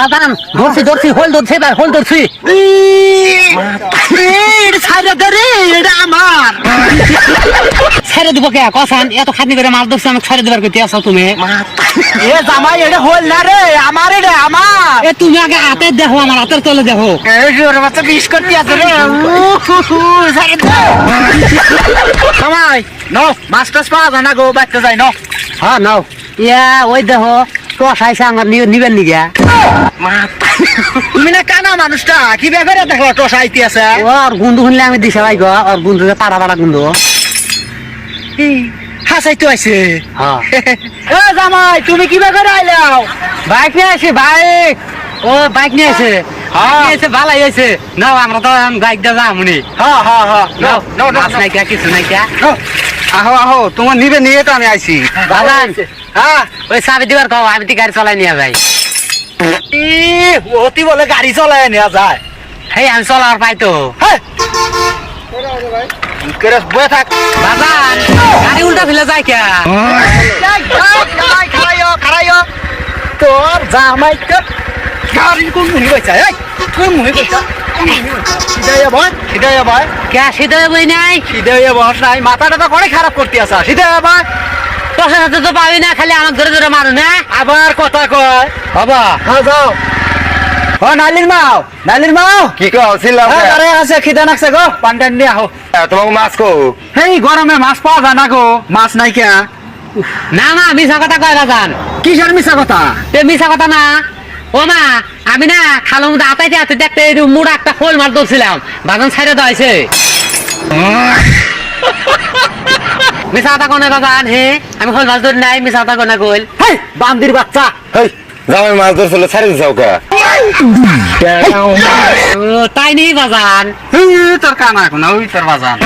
বাদাম ধরছি হল ধরছি ভাই হল ধরছি আমার ছেড়ে দিব কে কসান এত খাটনি করে মাছ ধরছি আমাকে ছেড়ে দেবার কইতে আছো তুমি এ জামাই এটা হল না রে আমার এটা আমার এ তুমি আগে হাতে দেখো আমার হাতের তলে দেখো বাচ্চা বিষ করতে আছে রে জামাই নাও মাছ টাছ পাওয়া যায় না গো বাচ্চা যায় নাও হ্যাঁ নাও ইয়া ওই দেখো টসাইছে আমার নিবেন নি গিয়া তুমি না কানা মানুষটা কি ব্যাপারে দেখো টস আইতে আছে ওর গুন্ডু শুনলে আমি দিছে ভাই গো ওর গুন্ডু পাড়া পাড়া গুন্ডু হাসাইতে আইছে হ্যাঁ এ জামাই তুমি কি ব্যাপারে আইলাও বাইক নিয়ে আসে বাইক ও বাইক নিয়ে এসে ভালাই হয়েছে নাও আমরা তো বাইক দিয়ে যামুনি হ্যাঁ হ্যাঁ হ্যাঁ নাও নাও নাও মাছ নাই কে কিছু নাই কে আহো আহো তোমার নিবে নিয়ে তো আমি আইছি বাগান হ্যাঁ ওই চাবি দিবার কও আমি তো গাড়ি চলাই নিয়ে যাই অতি বলে গাড়ি চলায় নেওয়া যায় হেই আমি চলার পাই তো বয়ে থাক বাগান গাড়ি উল্টা ফেলে যায় কে খারাইও তোর জামাই গাড়ি কোন মুহি কইছা এই কোন মুহি কইছা সিধাইয়া ভাই কে সিধা বই নাই সিধাইয়া বস নাই মাথাটা তো করে খারাপ করতে আসা সিধাইয়া ভাই তোর সাথে তো পাবি না খালি আমার ধরে ধরে মারু না আবার কথা কয় বাবা হ্যাঁ যাও ও নালির মাও কি কছিলাম আরে আছে খিদা নাকছে গো পান্ডান নিয়ে আহো তোমাকে মাছ কো হেই গরমে মাছ পাওয়া যায় না গো মাছ নাই কে না না মিশা কথা কয় বাজান কিসের মিশা কথা এ মিশা কথা না ও মা আমি না খালো মধ্যে আতাইতে আতে দেখতে মুড়া একটা খোল মার ধরছিলাম বাগান ছাইড়ে দাইছে মিশা কথা কোনে বাগান হে আমি খোল মাছ ধরি নাই মিশা কথা কোনে কইল হেই বান্দির বাচ্চা হেই জামাই মাছ ধরছিল ছাড়ি দিছাও কা ও তাই নেই বাজান তোর কানা কোনা ওই তোর বাজান